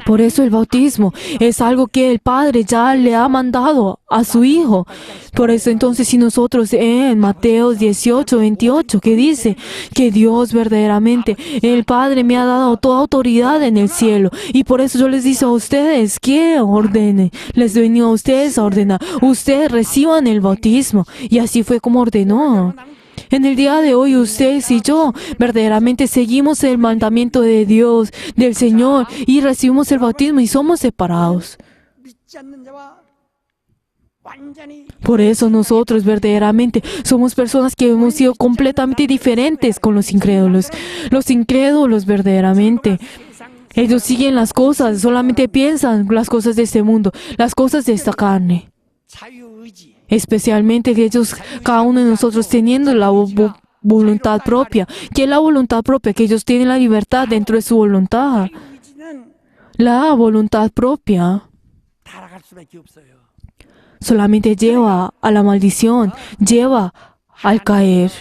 Por eso el bautismo es algo que el Padre ya le ha mandado a su Hijo. Por eso entonces si nosotros en Mateo 18, 28, que dice que Dios verdaderamente, el Padre me ha dado toda autoridad en el cielo. Y por eso yo les digo a ustedes que ordenen. Les venía a ustedes a ordenar. Ustedes reciban el bautismo. Y así fue como ordenó. En el día de hoy, ustedes y yo verdaderamente seguimos el mandamiento de Dios, del Señor, y recibimos el bautismo y somos separados. Por eso nosotros verdaderamente somos personas que hemos sido completamente diferentes con los incrédulos. Los incrédulos verdaderamente, ellos siguen las cosas, solamente piensan las cosas de este mundo, las cosas de esta carne. Especialmente que ellos, cada uno de nosotros teniendo la voluntad propia. ¿Qué es la voluntad propia? Que ellos tienen la libertad dentro de su voluntad. La voluntad propia solamente lleva a la maldición, lleva al caer.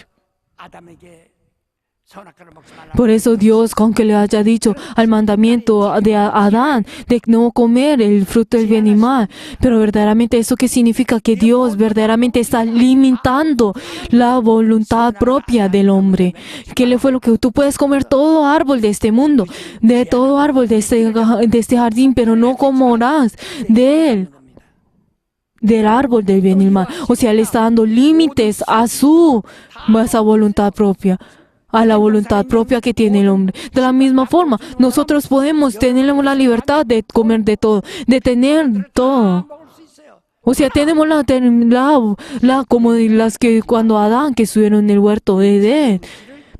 Por eso Dios, aunque le haya dicho al mandamiento de Adán de no comer el fruto del bien y mal, pero verdaderamente eso que significa que Dios verdaderamente está limitando la voluntad propia del hombre. ¿Qué le fue lo que tú puedes comer todo árbol de este mundo, de todo árbol de este jardín, pero no comerás de él? Del árbol del bien y el mal. O sea, le está dando límites a esa voluntad propia, a la voluntad propia que tiene el hombre. De la misma forma, nosotros podemos tener la libertad de comer de todo, de tener todo. O sea, tenemos como las que cuando Adán, que estuvieron en el huerto de Edén.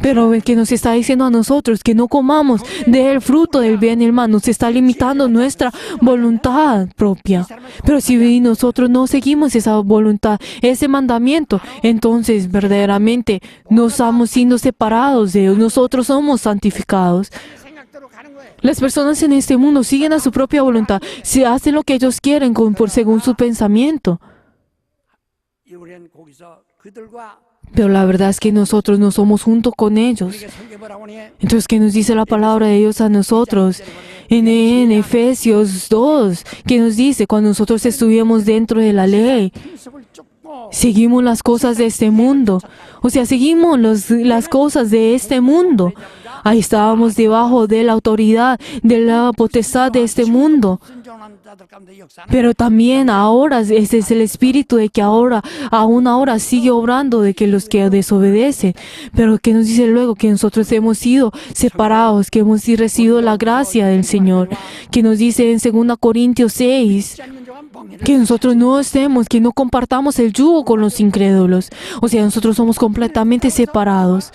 Pero el que nos está diciendo a nosotros que no comamos del fruto del bien y el mal, nos está limitando nuestra voluntad propia. Pero si nosotros no seguimos esa voluntad, ese mandamiento, entonces verdaderamente nos estamos siendo separados de Dios. Nosotros somos santificados. Las personas en este mundo siguen a su propia voluntad, se hacen lo que ellos quieren según su pensamiento. Pero la verdad es que nosotros no somos junto con ellos. Entonces, ¿qué nos dice la palabra de Dios a nosotros? En Efesios 2, ¿qué nos dice? Cuando nosotros estuvimos dentro de la ley, seguimos las cosas de este mundo. O sea, seguimos las cosas de este mundo. Ahí estábamos debajo de la autoridad, de la potestad de este mundo. Pero también ahora, ese es el espíritu de que aún ahora sigue obrando de que los que desobedecen. Pero que nos dice luego que nosotros hemos sido separados, que hemos recibido la gracia del Señor. Que nos dice en 2 Corintios 6, que nosotros que no compartamos el yugo con los incrédulos. O sea, nosotros somos completamente separados.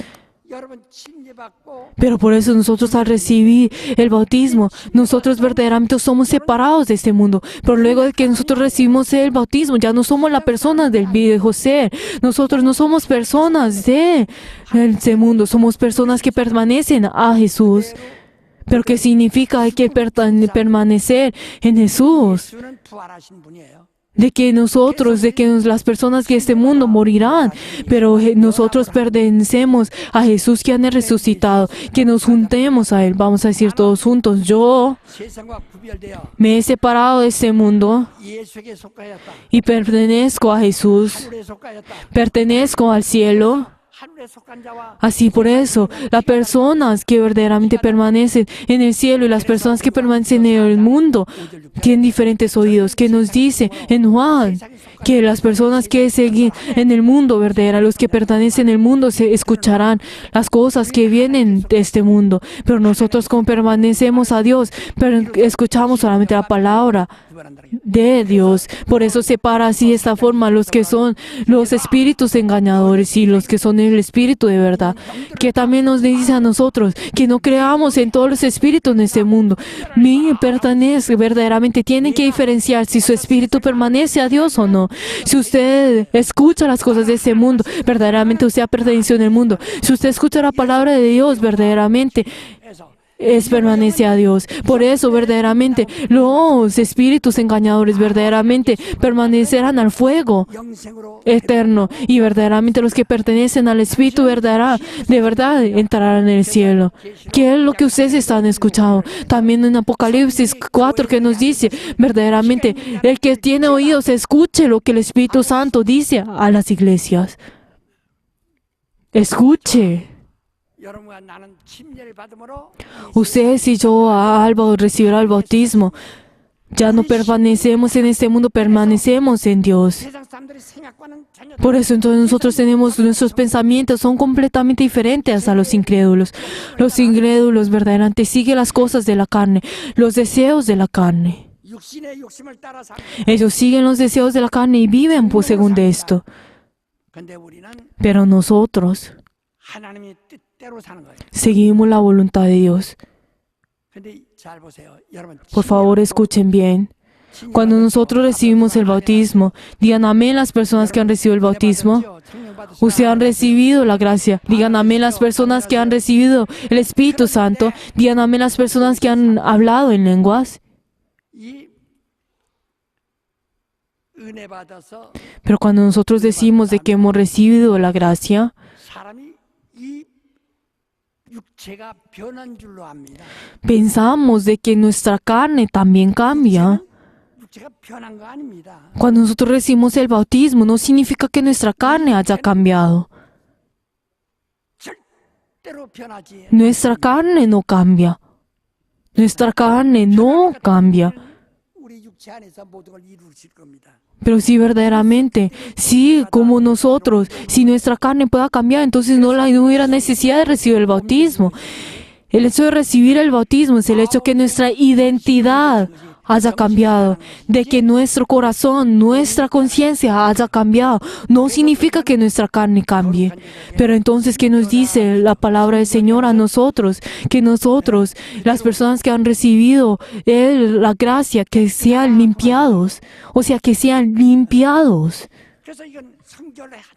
Pero por eso nosotros al recibir el bautismo, nosotros verdaderamente somos separados de este mundo. Pero luego de que nosotros recibimos el bautismo, ya no somos la persona del viejo ser. Nosotros no somos personas de este mundo, somos personas que permanecen a Jesús. Pero ¿qué significa? Hay que permanecer en Jesús. De que las personas de este mundo morirán, pero nosotros pertenecemos a Jesús que han resucitado, que nos juntemos a Él. Vamos a decir todos juntos, yo me he separado de este mundo y pertenezco a Jesús, pertenezco al cielo. Así por eso, las personas que verdaderamente permanecen en el cielo y las personas que permanecen en el mundo tienen diferentes oídos. Que nos dice en Juan que las personas que siguen en el mundo verdadero, los que pertenecen en el mundo, se escucharán las cosas que vienen de este mundo. Pero nosotros como permanecemos a Dios, pero escuchamos solamente la palabra de Dios. Por eso separa así de esta forma los que son los espíritus engañadores y los que son el espíritu de verdad, que también nos dice a nosotros que no creamos en todos los espíritus en este mundo. Mi pertenece verdaderamente, tienen que diferenciar si su espíritu permanece a Dios o no. Si usted escucha las cosas de este mundo, verdaderamente usted ha pertenecido en el mundo. Si usted escucha la palabra de Dios, verdaderamente permanece a Dios. Por eso, verdaderamente, los espíritus engañadores verdaderamente permanecerán al fuego 영생으로 eterno, y verdaderamente los que pertenecen al Espíritu verdadero, de verdad entrarán en el cielo. ¿Qué es lo que ustedes están escuchando? También en Apocalipsis 4 que nos dice, verdaderamente, el que tiene oídos escuche lo que el Espíritu Santo dice a las iglesias. Escuche. 여러분과 나는 침례를 받음으로 Ustedes y yo al recibir el bautismo, ya no permanecemos en este mundo, permanecemos en Dios. 세상 사람들의 생각과는 전혀 Por eso entonces nosotros tenemos, nuestros pensamientos son completamente diferentes a los incrédulos. Los incrédulos verdaderamente siguen las cosas de la carne, los deseos de la carne. 육신의 욕심을 따라 살. Ellos siguen los deseos de la carne y viven pues según de esto. 근데 우리는 Pero nosotros 하나님의 뜻대로 사는 거예요. seguimos la voluntad de Dios. 근데 잘 보세요. 여러분. Por favor, escuchen bien. Cuando nosotros recibimos el bautismo, digan amén las personas que han recibido el bautismo. Ustedes han recibido la gracia. Digan amén las personas que han recibido el Espíritu Santo. Digan amén las personas que han hablado en lenguas. 이 은혜 받아서 Pero cuando nosotros decimos de que hemos recibido la gracia, 사람이 이 육체가 변한 줄로 압니다. pensamos de que nuestra carne también cambia. 육체가 변한 거 아닙니다. Cuando nosotros recibimos el bautismo, no significa que nuestra carne haya cambiado. 절대로 변하지. Nuestra carne no cambia. Nuestra carne no cambia. 우리 육체 안에서 모든 걸 이루실 겁니다. Pero sí, verdaderamente, sí, como nosotros, si nuestra carne pueda cambiar, entonces no hubiera necesidad de recibir el bautismo. El hecho de recibir el bautismo es el hecho que nuestra identidad haya cambiado, de que nuestro corazón, nuestra conciencia haya cambiado. No significa que nuestra carne cambie. Pero entonces, ¿qué nos dice la palabra del Señor a nosotros? Que nosotros, las personas que han recibido la gracia, que sean limpiados. O sea, que sean limpiados. 그래서 이건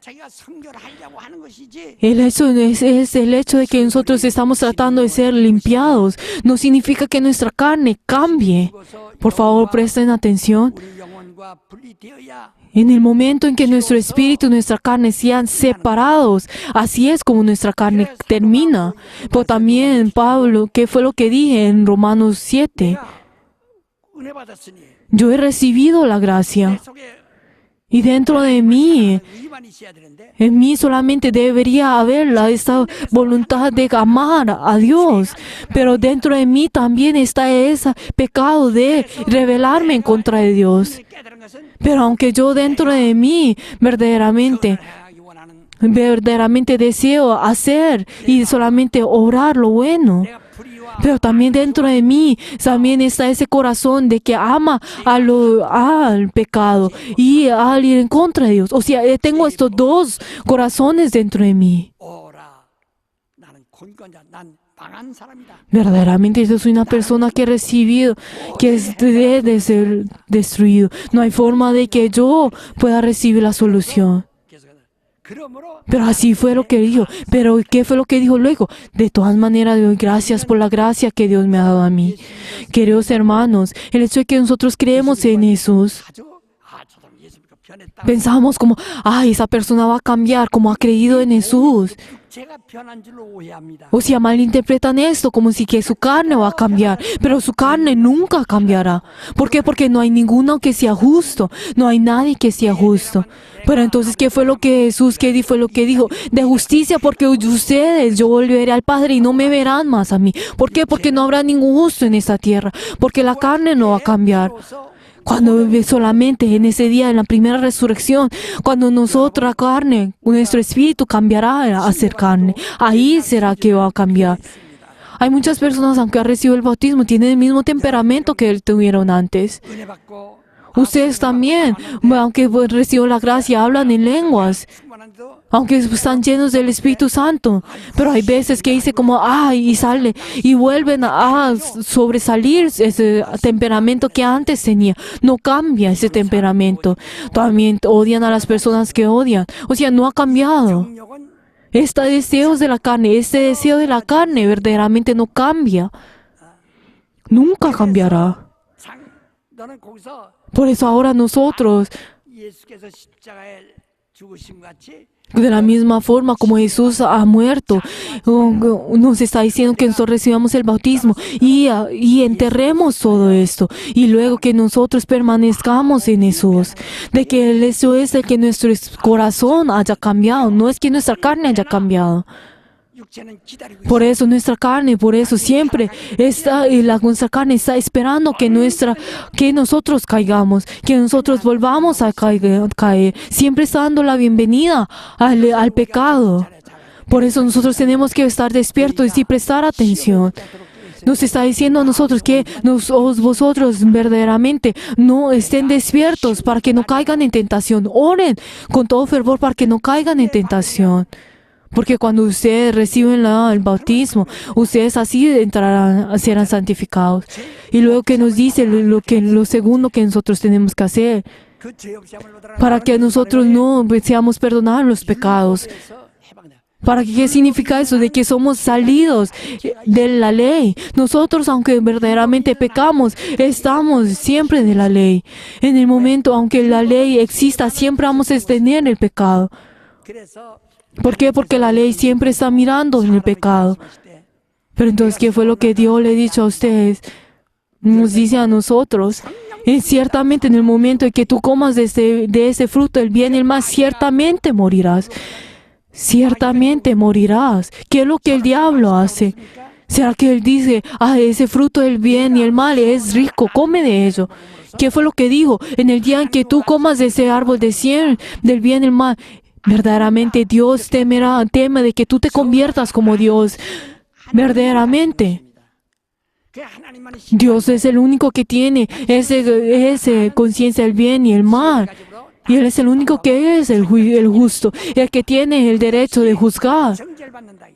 자기가 성결을 하려고 하는 것이지. El hecho es el hecho de que nosotros estamos tratando de ser limpiados. No significa que nuestra carne cambie. Por favor, presten atención. 우리 영혼과 분리되어야 En el momento en que nuestro espíritu y nuestra carne sean separados, así es como nuestra carne termina. Pero también, Pablo, ¿qué fue lo que dije en Romanos 7? 은혜 받았으니 Yo he recibido la gracia. 내 속에 Y dentro de mí, 이만 있어야 되는데 en mí solamente debería haber esta voluntad de amar a Dios. Pero dentro de mí también está ese pecado de rebelarme en contra de Dios. 깨달은 것은 Pero aunque yo dentro de mí verdaderamente 하기 원하는 deseo hacer y solamente obrar lo bueno. 내가 불의와 Pero también dentro de mí también está ese corazón de que ama al pecado y al ir en contra de Dios. O sea, tengo estos dos corazones dentro de mí. 오라 나는 권권자 난 망한 사람이다. Verdaderamente yo soy una persona que he recibido, que debe de ser destruido. No hay forma de que yo pueda recibir la solución. 계속해서 그러므로 Pero así fue lo que dijo. Pero ¿qué fue lo que dijo luego? De todas maneras, doy gracias por la gracia que Dios me ha dado a mí. Queridos hermanos, el hecho de que nosotros creemos en Jesús, 저도 예수 믿고 변했다. pensamos como, esa persona va a cambiar, como ha creído en Jesús. 제가 변한 줄로 오해합니다. O sea, malinterpretan esto como si que su carne va a cambiar, pero su carne nunca cambiará. ¿Por qué? Porque no hay ninguno que sea justo, no hay nadie que sea justo. Pero entonces, ¿qué fue lo que Jesús fue lo que dijo? De justicia, porque ustedes, yo volveré al Padre y no me verán más a mí. ¿Por qué? Porque no habrá ningún justo en esta tierra, porque la carne no va a cambiar. Cuando solamente en ese día, en la primera resurrección, cuando nuestra carne, nuestro espíritu cambiará a ser carne, ahí será que va a cambiar. Hay muchas personas, aunque han recibido el bautismo, tienen el mismo temperamento que tuvieron antes. 은혜 받고 Ustedes también, aunque reciben la gracia, hablan en lenguas. 충만한데도 aunque están llenos del Espíritu Santo, pero hay veces que dice como, y sale, y vuelven a sobresalir ese temperamento que antes tenía. No cambia ese temperamento. También odian a las personas que odian. O sea, no ha cambiado. 정욕은 Este deseo de la carne verdaderamente no cambia. Nunca cambiará. 너는 거기서 Por eso ahora nosotros, 예수께서 십자가에 죽으신 것 같이 de la misma forma como Jesús ha muerto, nos está diciendo que nosotros recibamos el bautismo y enterremos todo esto. Y luego que nosotros permanezcamos en Jesús. De que eso es de que nuestro corazón haya cambiado, no es que nuestra carne haya cambiado. 육체는 기다리고 Por eso nuestra carne, por eso siempre está, nuestra carne está esperando que nosotros caigamos, que nosotros volvamos a caer. Siempre está dando la bienvenida al pecado. Por eso nosotros tenemos que estar despiertos y prestar atención. Nos está diciendo a nosotros que vosotros verdaderamente no estén despiertos para que no caigan en tentación. Oren con todo fervor para que no caigan en tentación. Porque cuando ustedes reciben el bautismo, ustedes así serán santificados. Y luego que nos dice lo segundo que nosotros tenemos que hacer, 그 죄 없이 함을 얻으라 para que nosotros no seamos perdonados los pecados. ¿Para qué significa eso? De que somos salidos de la ley. Nosotros, aunque verdaderamente pecamos, estamos siempre de la ley. En el momento, aunque la ley exista, siempre vamos a tener el pecado. 그래서 ¿Por qué? Porque la ley siempre está mirando en el pecado. Pero entonces, ¿qué fue lo que Dios le ha dicho a ustedes? Nos dice a nosotros. Ciertamente en el momento en que tú comas de ese fruto, el bien y el mal, ciertamente morirás. Ciertamente morirás. ¿Qué es lo que el diablo hace? ¿Será que él dice, ese fruto del bien y el mal es rico, come de ello? ¿Qué fue lo que dijo? En el día en que tú comas de ese árbol del bien y el mal, verdaderamente Dios teme de que tú te conviertas como Dios. Verdaderamente. 그 하나님만이 Dios es el único que tiene ese conciencia del bien y el mal. Y Él es el único que es el justo, el que tiene el derecho de juzgar. 정죄를 받는다.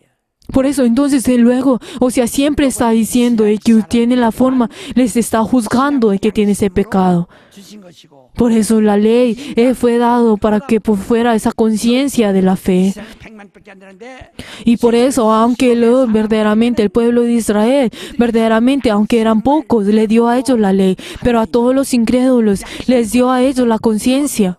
Por eso entonces Él luego, siempre está diciendo que tiene la forma, les está juzgando de que tiene ese pecado. 주신 것이고 Por eso la ley fue dado para que fuera esa conciencia de la fe. 100만밖에 안 되는데 Y por eso, aunque verdaderamente el pueblo de Israel, verdaderamente, aunque eran pocos, le dio a ellos la ley, pero a todos los incrédulos les dio a ellos la conciencia.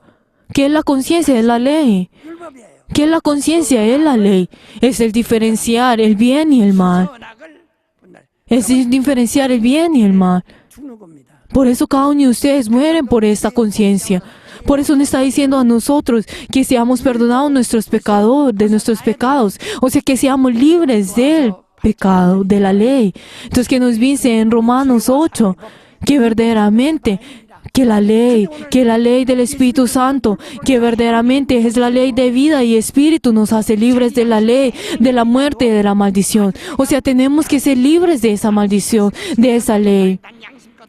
¿Qué es la conciencia? Es la ley. 율법이에요. ¿Qué es la conciencia? Es la ley. Es el diferenciar el bien y el mal. 선악을 분별. Es el diferenciar el bien y el mal. 죽는 겁니다. Por eso cada uno de ustedes mueren por esta conciencia. Por eso nos está diciendo a nosotros que seamos perdonados de nuestros pecados. O sea, que seamos libres del pecado, de la ley. Entonces, que nos dice en Romanos 8, que verdaderamente, que la ley del Espíritu Santo, que verdaderamente es la ley de vida y espíritu, nos hace libres de la ley, de la muerte y de la maldición. O sea, tenemos que ser libres de esa maldición, de esa ley.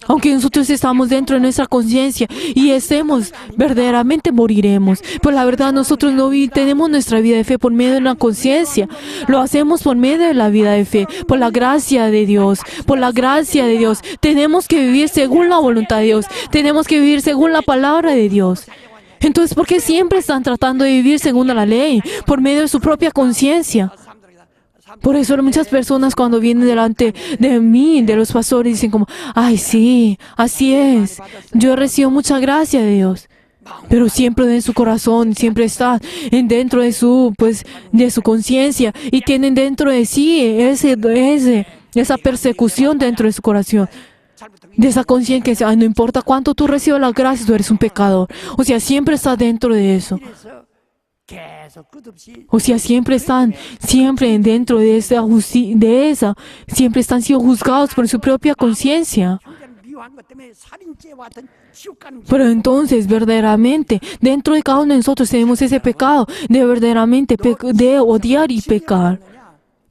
Aunque nosotros estamos dentro de nuestra conciencia y estemos, verdaderamente moriremos. Pero la verdad, nosotros no tenemos nuestra vida de fe por medio de una conciencia. Lo hacemos por medio de la vida de fe, por la gracia de Dios. Por la gracia de Dios. Tenemos que vivir según la voluntad de Dios. Tenemos que vivir según la palabra de Dios. Entonces, ¿por qué siempre están tratando de vivir según la ley? Por medio de su propia conciencia. Por eso muchas personas cuando vienen delante de mí, de los pastores, dicen como, ay sí, así es, yo recibo mucha gracia de Dios. Pero siempre en su corazón, siempre está dentro de su conciencia y tienen dentro de sí esa persecución dentro de su corazón. De esa conciencia que dice, no importa cuánto tú recibas la gracia, tú eres un pecador. O sea, siempre está dentro de eso. 계속 끝없이 O sea, siempre dentro de siempre están siendo juzgados por su propia conciencia. 형제를 미워한 것 때문에 살인죄와 같은 지옥 가는 Pero entonces, verdaderamente, dentro de cada uno de nosotros tenemos ese pecado de verdaderamente de odiar y pecar.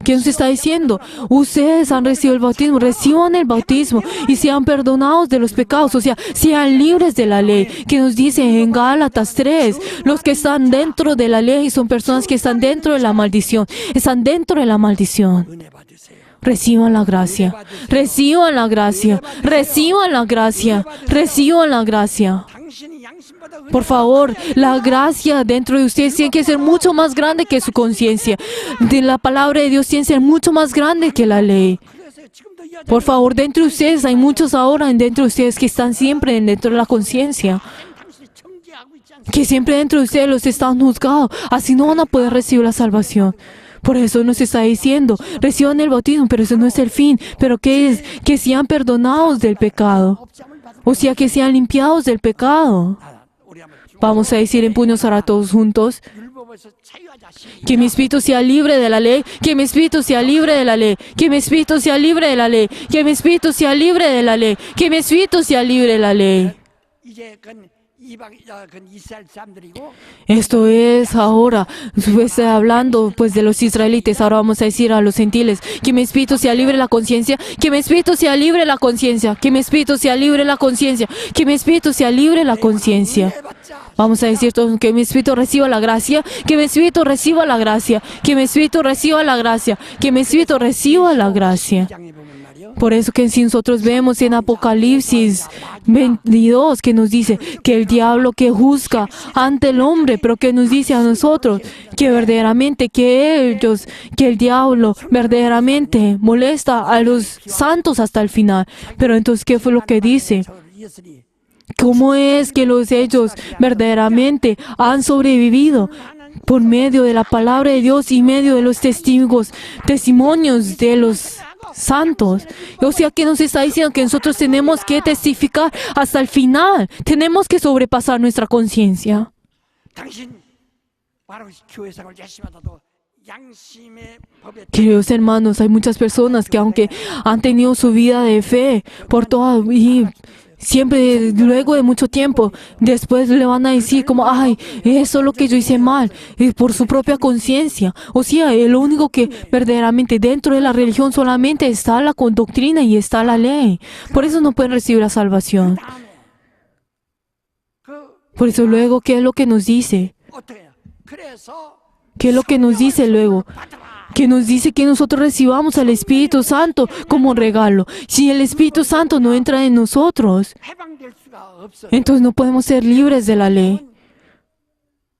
¿Qué nos está diciendo? Ustedes han recibido el bautismo, reciban el bautismo y sean perdonados de los pecados, o sea, sean libres de la ley. Que nos dice en Gálatas 3, los que están dentro de la ley son personas que están dentro de la maldición, están dentro de la maldición. 은혜 받으세요. Reciban la gracia, reciban la gracia, reciban la gracia, reciban la gracia. 당신이 양심보다 은혜 Por favor, la gracia dentro de ustedes tiene que ser mucho más grande que su conciencia. De la palabra de Dios tiene que ser mucho más grande que la ley. 그래서 지금도 이 여자 Por favor, dentro de ustedes hay muchos ahora dentro de ustedes que están siempre dentro de la conciencia, 당신이 정죄하고 있지 않습니까? que siempre dentro de ustedes los están juzgados. Así no van a poder recibir la salvación. Por eso nos está diciendo, reciban el bautismo, pero eso no es el fin. ¿Pero qué es? Que sean perdonados del pecado. 업장을 받은 O sea, que sean limpiados del pecado. 우리 한번 Vamos a decir en puños ahora todos juntos. 율법에서 자유하자 시작. Que mi espíritu sea libre de la ley, que mi espíritu sea libre de la ley, que mi espíritu sea libre de la ley, que mi espíritu sea libre de la ley, que mi espíritu sea libre de la ley. 이제 그건 이스라엘 사람들이고 Esto es ahora, pues hablando pues de los israelitas, ahora vamos a decir a los gentiles, que mi espíritu sea libre de la conciencia, que mi espíritu sea libre de la conciencia, que mi espíritu sea libre de la conciencia, que mi espíritu sea libre de la conciencia. 은혜 받자. Vamos a decir todos que mi espíritu reciba la gracia, que mi espíritu reciba la gracia, que mi espíritu reciba la gracia, que mi espíritu reciba la gracia. 장에 보면 말이요. Por eso que si nosotros vemos en Apocalipsis 22 que nos dice que el diablo que juzga ante el hombre, pero que nos dice a nosotros que verdaderamente que el diablo verdaderamente molesta a los santos hasta el final. Pero entonces, ¿qué fue lo que dice? 저 이스라엘이 ¿Cómo es que ellos verdaderamente han sobrevivido? Por medio de la palabra de Dios y medio de los testimonios de los santos. O sea que nos está diciendo que nosotros tenemos que testificar hasta el final. Tenemos que sobrepasar nuestra conciencia. 당신 바로 교회 생활 열심히 하다도 양심의 법에 Queridos hermanos, hay muchas personas que aunque han tenido su vida de fe por toda y siempre luego de mucho tiempo, después le van a decir como, ay, eso es lo que yo hice mal, por su propia conciencia. O sea, lo único que verdaderamente dentro de la religión solamente está la doctrina y está la ley. Por eso no pueden recibir la salvación. 다음에 그 Por eso luego, ¿qué es lo que nos dice? 어떻게 해요? 그래서 ¿Qué es lo que nos dice luego? Que nos dice que nosotros recibamos al Espíritu Santo como regalo. Si el Espíritu Santo no entra en nosotros, 해방될 수가 없어요. entonces no podemos ser libres de la ley.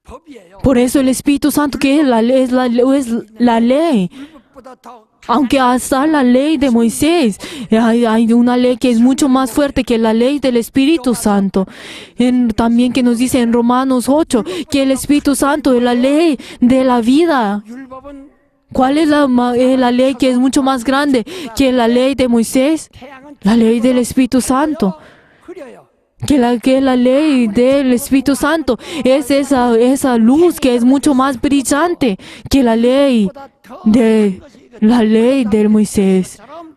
법이에요. Por eso el Espíritu Santo, que es la ley, es la ley. 율법보다 더 Aunque hasta la ley de Moisés, hay una ley que es mucho más fuerte que la ley del Espíritu Santo. También que nos dice en Romanos 8 que el Espíritu Santo es la ley de la vida. 율법은 ¿Cuál es la ley que es mucho más grande que la ley de Moisés? 태양은 La ley del Espíritu Santo. 흐려요. Que la ley del Espíritu Santo es esa luz que es mucho más brillante que la ley de Moisés. 처럼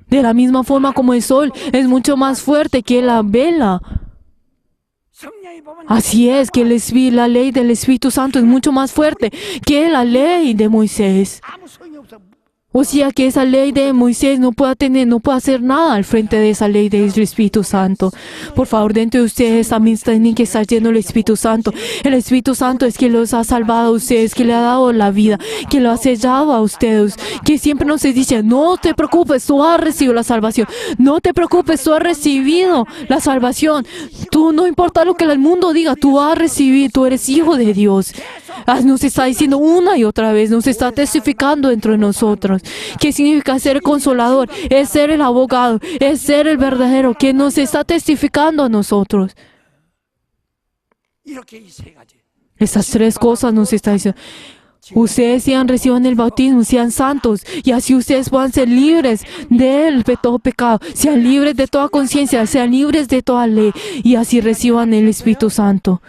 De la misma forma como el sol es mucho más fuerte que la vela. 성령이 보면 Así es que la ley del Espíritu Santo es mucho más fuerte que la ley de Moisés. 아무 소용이 없어. O sea que esa ley de Moisés no puede hacer nada al frente de esa ley del Espíritu Santo. Por favor, dentro de ustedes también tienen que estar lleno del Espíritu Santo. El Espíritu Santo es que los ha salvado a ustedes, que le ha dado la vida, que lo ha sellado a ustedes, que siempre nos dice, no te preocupes, tú has recibido la salvación. No te preocupes, tú has recibido la salvación. Tú, no importa lo que el mundo diga, tú has recibido, tú eres hijo de Dios. Nos está diciendo una y otra vez, nos está testificando dentro de nosotros. ¿Qué significa ser el consolador? Es ser el abogado, es ser el verdadero, que nos está testificando a nosotros. 이렇게 이 세 가지. Estas tres cosas nos está diciendo. Ustedes sean reciban el bautismo, sean santos, y así ustedes puedan ser libres de todo pecado, sean libres de toda conciencia, sean libres de toda ley, y así reciban el Espíritu Santo.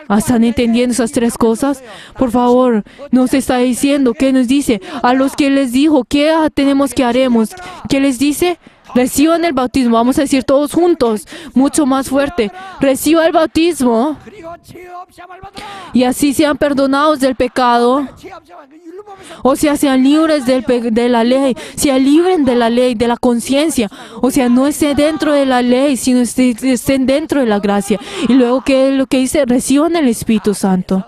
¿Están entendiendo esas tres cosas? Por favor, nos está diciendo, ¿qué nos dice? A los que les dijo, ¿qué tenemos que haremos? ¿Qué les dice? Reciban el bautismo. Vamos a decir todos juntos, mucho más fuerte. Reciba el bautismo 그리고 죄 없음을 받으라. y así sean perdonados del pecado. 죄 없음을 그 율법에서 O sea, sean libres de la ley, sean libres de la ley, de la conciencia. O sea, no estén dentro de la ley, sino estén dentro de la gracia. Y luego, ¿qué es lo que dice? Reciban el Espíritu Santo.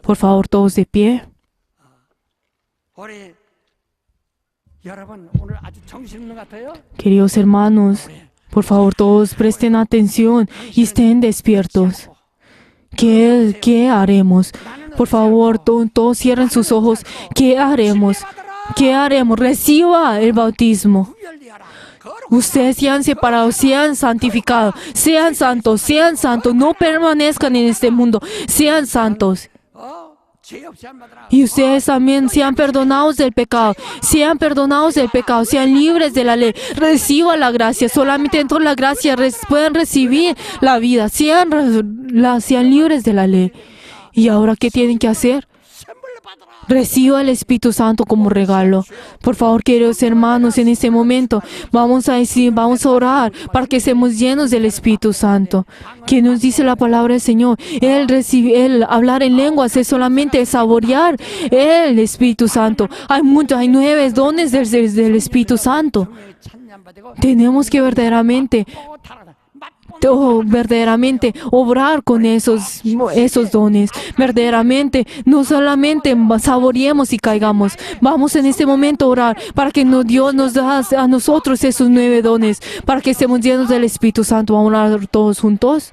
Por favor, todos de pie. 우리 여러분 오늘 아주 정신없는 것 같아요. Queridos hermanos, por favor, todos presten atención y estén despiertos. ¿Qué haremos? Por favor, todos cierren sus ojos. ¿Qué haremos? ¿Qué haremos? Reciba el bautismo. 구별되어라. 거룩. Ustedes sean separados, sean santificados, sean santos, no permanezcan en este mundo, sean santos. 죄 없음을 받으라. Y ustedes también sean perdonados del pecado, sean libres de la ley. Reciban la gracia, solamente dentro de la gracia pueden recibir la vida, sean libres de la ley. ¿Y ahora qué tienen que hacer? 선물로 받으라. Reciba el Espíritu Santo como regalo. Por favor, queridos hermanos, en este momento vamos a orar para que seamos llenos del Espíritu Santo. Que nos dice la palabra del Señor. El hablar en lenguas es solamente saborear el Espíritu Santo. Hay 9 dones del Espíritu Santo. 찬양 받고 Tenemos que verdaderamente obrar con esos dones. Verdaderamente, no solamente saboreemos y caigamos. Vamos en este momento a orar para que Dios nos da a nosotros esos 9 dones, para que estemos llenos del Espíritu Santo. Vamos a orar todos juntos.